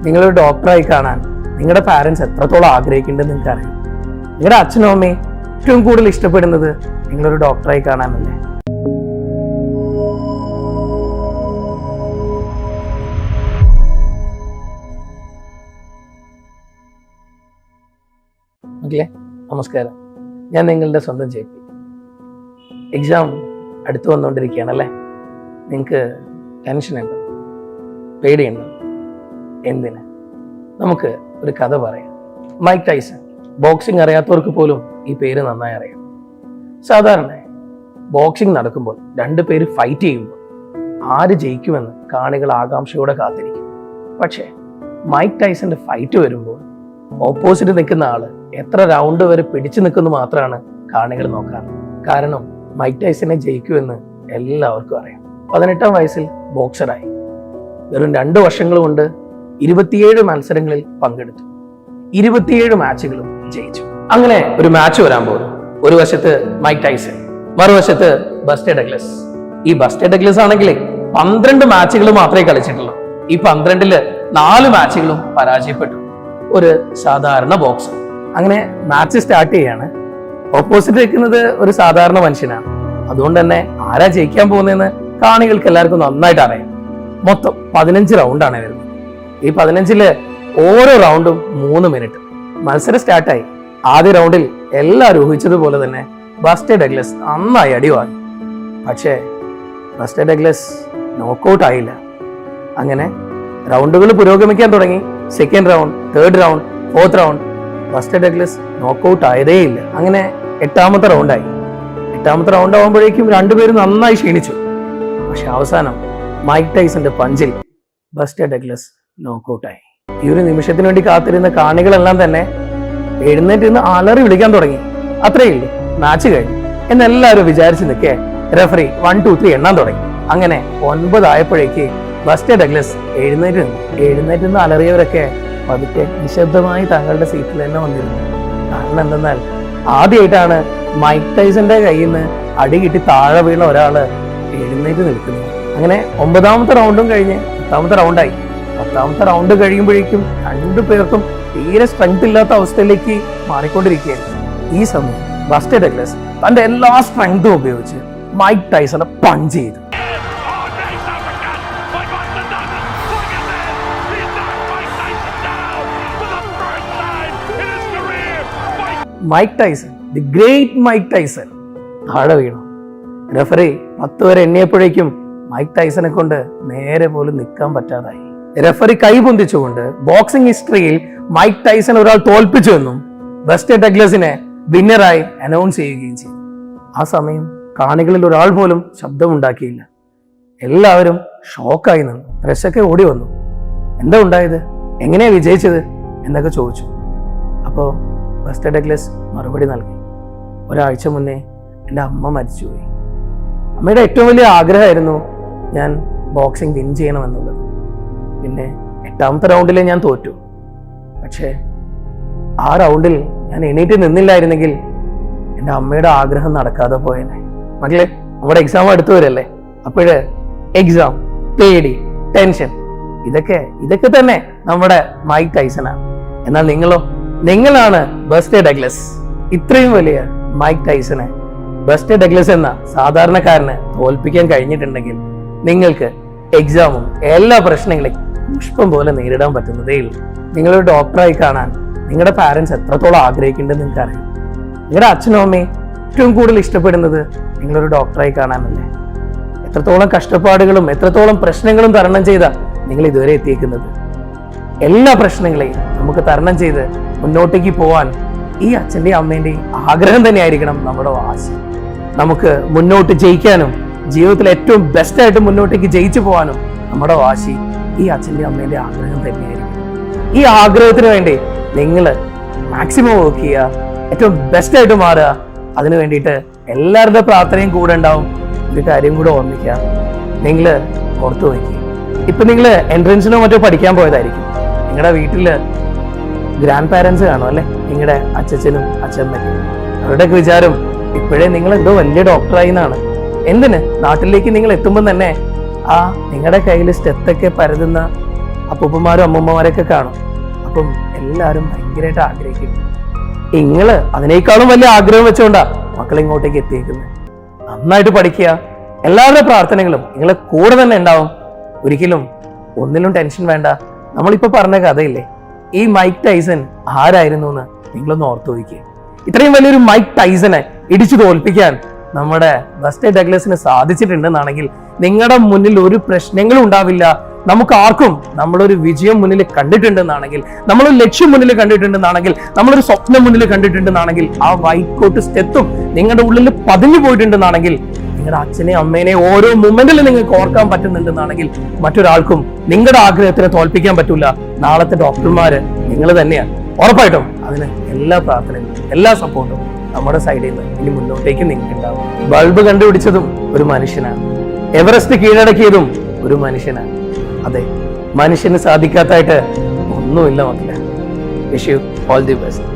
നിങ്ങളൊരു ഡോക്ടറായി കാണാൻ നിങ്ങളുടെ പാരൻസ് എത്രത്തോളം ആഗ്രഹിക്കുന്നുണ്ടെന്ന് നിങ്ങൾക്കറിയാം. നിങ്ങളുടെ അച്ഛനും അമ്മയും ഏറ്റവും കൂടുതൽ ഇഷ്ടപ്പെടുന്നത് നിങ്ങളൊരു ഡോക്ടറായി കാണാനല്ലേ. മക്കളെ നമസ്കാരം, ഞാൻ നിങ്ങളുടെ സ്വന്തം JP. എക്സാം അടുത്ത് വന്നുകൊണ്ടിരിക്കുകയാണല്ലേ. നിങ്ങൾക്ക് ടെൻഷനുണ്ടോ, പേടിയുണ്ടോ? എന്തിന്? നമുക്ക് ഒരു കഥ പറയാം. Mike Tyson. ബോക്സിംഗ് അറിയാത്തവർക്ക് പോലും ഈ പേര് നന്നായി അറിയാം. സാധാരണ ബോക്സിംഗ് നടക്കുമ്പോൾ രണ്ടു പേര് ഫൈറ്റ് ചെയ്യുമ്പോൾ ആര് ജയിക്കുമെന്ന് കാണികൾ ആകാംക്ഷയോടെ കാത്തിരിക്കും. പക്ഷേ മൈക്ക് ടൈസന്റെ ഫൈറ്റ് വരുമ്പോൾ ഓപ്പോസിറ്റ് നിൽക്കുന്ന ആള് എത്ര റൗണ്ട് വരെ പിടിച്ചു നിൽക്കുന്നു മാത്രമാണ് കാണികൾ നോക്കാറ്. കാരണം മൈക്ക് ടൈസനെ ജയിക്കുമെന്ന് എല്ലാവർക്കും അറിയാം. 18-ാം വയസ്സിൽ ബോക്സറായി. വെറും 2 വർഷങ്ങൾ കൊണ്ട് 27 മത്സരങ്ങളിൽ പങ്കെടുത്തു. 27 മാച്ചുകളും ജയിച്ചു. അങ്ങനെ ഒരു മാച്ച് വരാൻ പോകുന്നു. ഒരു വശത്ത് മൈക്ക് ടൈസൺ, മറുവശത്ത് ബസ്റ്റർ ഡഗ്ലസ്. ഈ ബസ്റ്റർ ഡഗ്ലസ് ആണെങ്കിൽ 12 മാച്ചുകൾ മാത്രമേ കളിച്ചിട്ടുള്ളൂ. ഈ 12-ൽ 4 മാച്ചുകളും പരാജയപ്പെട്ടു. ഒരു സാധാരണ ബോക്സർ. അങ്ങനെ മാച്ച് സ്റ്റാർട്ട് ചെയ്യാണ്. ഓപ്പോസിറ്റ് നിൽക്കുന്നത് ഒരു സാധാരണ മനുഷ്യനാണ്. അതുകൊണ്ട് തന്നെ ആരാ ജയിക്കാൻ പോകുന്നതെന്ന് കാണികൾക്ക് എല്ലാവർക്കും നന്നായിട്ട് അറിയാം. മൊത്തം 15 റൗണ്ടാണ് വരുന്നത്. ഈ 15-ല് ഓരോ റൗണ്ടും 3 മിനിറ്റ്. മത്സരം സ്റ്റാർട്ടായി. ആദ്യ റൗണ്ടിൽ എല്ലാവരും ഊഹിച്ചതുപോലെ തന്നെ ബസ്റ്റർ ഡഗ്ലസ് നന്നായി അടി വാങ്ങി. പക്ഷേ ബസ്റ്റർ ഡഗ്ലസ് നോക്കൗട്ട് ആയില്ല. അങ്ങനെ റൗണ്ടുകൾ പുരോഗമിക്കാൻ തുടങ്ങി. 2nd round, 3rd round, 4th round. Buster Douglas knockout ആയതേയില്ല. അങ്ങനെ 8ാമത്തെ റൗണ്ടായി. 8ാമത്തെ റൗണ്ട് ആകുമ്പോഴേക്കും രണ്ടുപേരും നന്നായി ക്ഷീണിച്ചു. പക്ഷെ അവസാനം മൈക്ക് ടൈസന്റെ പഞ്ചിൽ ബസ്റ്റർ ഡഗ്ലസ് നോക്കൗട്ടായി. ഈ ഒരു നിമിഷത്തിന് വേണ്ടി കാത്തിരുന്ന കാണികളെല്ലാം തന്നെ എഴുന്നേറ്റ് നിന്ന് അലറി വിളിക്കാൻ തുടങ്ങി. അത്രയുള്ളൂ, മാച്ച് കഴിഞ്ഞു എന്നെല്ലാവരും വിചാരിച്ചു നിൽക്കേ റെഫറി 1, 2, 3 എണ്ണാൻ തുടങ്ങി. അങ്ങനെ 9 ആയപ്പോഴേക്ക് ബസ്റ്റർ ഡഗ്ലസ് എഴുന്നേറ്റ് നിന്ന് അലറിയവരൊക്കെ പതുക്കെ നിശബ്ദമായി തങ്ങളുടെ സീറ്റിൽ തന്നെ വന്നിരുന്നു. കാരണം എന്തെന്നാൽ ആദ്യമായിട്ടാണ് മൈക്ക് ടൈസന്റെ കയ്യിൽ നിന്ന് അടി കിട്ടി താഴെ വീണ ഒരാള് എഴുന്നേറ്റ് നിൽക്കുന്നത്. അങ്ങനെ 9ാമത്തെ റൗണ്ടും കഴിഞ്ഞ് 10ാമത്തെ റൗണ്ടായി. 10ാമത്തെ റൗണ്ട് കഴിയുമ്പോഴേക്കും 2 പേർക്കും തീരെ സ്ട്രെങ്ത് ഇല്ലാത്ത അവസ്ഥയിലേക്ക് മാറിക്കൊണ്ടിരിക്കുകയായിരുന്നു. ഈ സമയം ബസ്റ്റർ ഡഗ്ലസ് തന്റെ എല്ലാ സ്ട്രെങ്തും ഉപയോഗിച്ച് മൈക്ക് ടൈസനെ പഞ്ച് ചെയ്തു. Mike Tyson, the great Mike Tyson താഴെ വീണു. റെഫറി 10 വരെ എണ്ണിയപ്പോഴേക്കും മൈക്ക് ടൈസനെ കൊണ്ട് നേരെ പോലും നിൽക്കാൻ പറ്റാതായി. റെഫറി കൈ പൊന്തിച്ചുകൊണ്ട് ബോക്സിംഗ് ഹിസ്റ്ററിയിൽ മൈക്ക് ടൈസൺ ഒരാൾ തോൽപ്പിച്ചുവെന്നും ബസ്റ്റർ ഡഗ്ലസിനെ വിന്നറായി അനൗൺസ് ചെയ്യുകയും ചെയ്തു. ആ സമയം കാണികളിൽ ഒരാൾ പോലും ശബ്ദമുണ്ടാക്കിയില്ല. എല്ലാവരും ഷോക്കായി നിന്നു. പ്രസ്സൊക്കെ ഓടി വന്നു. എന്താ ഉണ്ടായത്, എങ്ങനെയാ വിജയിച്ചത് എന്നൊക്കെ ചോദിച്ചു. അപ്പോൾ ബസ്റ്റർ ഡഗ്ലസ് മറുപടി നൽകി. ഒരാഴ്ച മുന്നേ എൻ്റെ അമ്മ മരിച്ചുപോയി. അമ്മയുടെ ഏറ്റവും വലിയ ആഗ്രഹമായിരുന്നു ഞാൻ ബോക്സിംഗ് വിൻ ചെയ്യണമെന്നുള്ളത്. പിന്നെ 8ാമത്തെ റൗണ്ടിൽ ഞാൻ തോറ്റു. പക്ഷേ ആ റൗണ്ടിൽ ഞാൻ എണീറ്റ് നിന്നില്ലായിരുന്നെങ്കിൽ എൻ്റെ അമ്മയുടെ ആഗ്രഹം നടക്കാതെ പോയേനെ. മക്കളെ, നമ്മുടെ എക്സാം അടുത്ത് വരല്ലേ. അപ്പോഴ് എക്സാം, പേടി, ടെൻഷൻ, ഇതൊക്കെ തന്നെ നമ്മുടെ മൈക്ക് ടൈസനാണ്. എന്നാൽ നിങ്ങളാണ് ബസ്റ്റർ ഡഗ്ലസ്. ഇത്രയും വലിയ മൈക്ക് ടൈസനെ ബസ്റ്റർ ഡഗ്ലസ് എന്ന സാധാരണക്കാരന് തോൽപ്പിക്കാൻ കഴിഞ്ഞിട്ടുണ്ടെങ്കിൽ നിങ്ങൾക്ക് എക്സാമും എല്ലാ പ്രശ്നങ്ങളെയും പുഷ്പം പോലെ നേരിടാൻ പറ്റുന്നതേ ഉള്ളൂ. നിങ്ങളൊരു ഡോക്ടറായി കാണാൻ നിങ്ങളുടെ പാരൻസ് എത്രത്തോളം ആഗ്രഹിക്കുന്നുണ്ടെന്ന് നിങ്ങൾക്കറിയാം. നിങ്ങളുടെ അച്ഛനും അമ്മയും ഏറ്റവും കൂടുതൽ ഇഷ്ടപ്പെടുന്നത് നിങ്ങളൊരു ഡോക്ടറായി കാണാനല്ലേ. എത്രത്തോളം കഷ്ടപ്പാടുകളും എത്രത്തോളം പ്രശ്നങ്ങളും തരണം ചെയ്താ നിങ്ങൾ ഇതുവരെ എത്തിയിരിക്കുന്നത്. എല്ലാ പ്രശ്നങ്ങളെയും നമുക്ക് തരണം ചെയ്ത് മുന്നോട്ടേക്ക് പോവാൻ ഈ അച്ഛൻ്റെയും അമ്മേൻ്റെയും ആഗ്രഹം തന്നെയായിരിക്കണം നമ്മുടെ വാശി. നമുക്ക് മുന്നോട്ട് ജയിക്കാനും ജീവിതത്തിൽ ഏറ്റവും ബെസ്റ്റായിട്ട് മുന്നോട്ടേക്ക് ജയിച്ചു പോകാനും നമ്മുടെ വാശി ഈ അച്ഛൻ്റെയും അമ്മേൻ്റെ ആഗ്രഹം തന്നെയായിരിക്കും. ഈ ആഗ്രഹത്തിന് വേണ്ടി നിങ്ങൾ മാക്സിമം വർക്ക് ചെയ്യുക, ഏറ്റവും ബെസ്റ്റായിട്ട് മാറുക. അതിനു വേണ്ടിയിട്ട് എല്ലാവരുടെ പ്രാർത്ഥനയും കൂടെ ഉണ്ടാവും. ഒരു കാര്യം കൂടെ ഓർമ്മിക്കുക, നിങ്ങൾ ഓർത്തു വയ്ക്കുക. ഇപ്പം നിങ്ങൾ എൻട്രൻസിനോ മറ്റോ പഠിക്കാൻ പോയതായിരിക്കും. നിങ്ങളുടെ വീട്ടിൽ ഗ്രാൻഡ് പാരൻസ് കാണും അല്ലേ, നിങ്ങളുടെ അച്ഛനും അച്ഛമ്മയ്ക്കും. അവരുടെയൊക്കെ വിചാരം ഇപ്പോഴേ നിങ്ങൾ എന്തോ വലിയ ഡോക്ടറായി എന്നാണ്. എന്തിന് നാട്ടിലേക്ക് നിങ്ങൾ എത്തുമ്പോൾ തന്നെ ആ നിങ്ങളുടെ കയ്യിൽ സ്റ്റെത്തൊക്കെ പരതുന്ന അപ്പൂപ്പന്മാരും അമ്മൂമ്മമാരൊക്കെ കാണും. അപ്പം എല്ലാവരും ഭയങ്കരമായിട്ട് ആഗ്രഹിക്കും. നിങ്ങള് അതിനേക്കാളും വലിയ ആഗ്രഹം വെച്ചുകൊണ്ടാ മക്കളെ ഇങ്ങോട്ടേക്ക് എത്തിയിരിക്കുന്നത്. നന്നായിട്ട് പഠിക്കുക. എല്ലാവരുടെ പ്രാർത്ഥനകളും നിങ്ങളെ കൂടെ തന്നെ ഉണ്ടാവും. ഒരിക്കലും ഒന്നിലും ടെൻഷൻ വേണ്ട. നമ്മളിപ്പോ പറഞ്ഞ കഥയില്ലേ, ഈ മൈക്ക് ടൈസൺ ആരായിരുന്നു എന്ന് നിങ്ങളൊന്ന് ഓർത്തു നോക്കിക്കുക. ഇത്രയും വലിയൊരു മൈക്ക് ടൈസനെ ഇടിച്ചു തോൽപ്പിക്കാൻ നമ്മുടെ ബസ്റ്റേ ഡഗ്ലസിന് സാധിച്ചിട്ടുണ്ടെന്നാണെങ്കിൽ നിങ്ങളുടെ മുന്നിൽ ഒരു പ്രശ്നങ്ങളും ഉണ്ടാവില്ല. നമുക്ക് ആർക്കും നമ്മളൊരു വിജയം മുന്നിൽ കണ്ടിട്ടുണ്ടെന്നാണെങ്കിൽ, നമ്മളൊരു ലക്ഷ്യം മുന്നിൽ കണ്ടിട്ടുണ്ടെന്നാണെങ്കിൽ, നമ്മളൊരു സ്വപ്നം മുന്നിൽ കണ്ടിട്ടുണ്ടെന്നാണെങ്കിൽ, ആ വൈറ്റ് കോട്ട് സ്റ്റെത്തും നിങ്ങളുടെ ഉള്ളിൽ പതിഞ്ഞു പോയിട്ടുണ്ടെന്നാണെങ്കിൽ, നിങ്ങളുടെ അച്ഛനെയും അമ്മേനെയും ഓരോ മൊമെന്റിലും നിങ്ങൾക്ക് ഓർക്കാൻ പറ്റുന്നുണ്ടെന്നാണെങ്കിൽ, മറ്റൊരാൾക്കും നിങ്ങളുടെ ആഗ്രഹത്തിനെ തോൽപ്പിക്കാൻ പറ്റൂല. നാളത്തെ ഡോക്ടർമാര് നിങ്ങൾ തന്നെയാണ്. ഉറപ്പായിട്ടും അതിന് എല്ലാ പ്രാർത്ഥനയും എല്ലാ സപ്പോർട്ടും നമ്മുടെ സൈഡിൽ നിന്ന് ഇനി മുന്നോട്ടേക്ക് നിങ്ങൾക്ക് ഉണ്ടാവും. ബൾബ് കണ്ടുപിടിച്ചതും ഒരു മനുഷ്യനാണ്. എവറസ്റ്റ് കീഴടക്കിയതും ഒരു മനുഷ്യനാണ്. അതെ, മനുഷ്യന് സാധിക്കാത്തായിട്ട് ഒന്നുമില്ല മക്കളെ. Wish you all the best.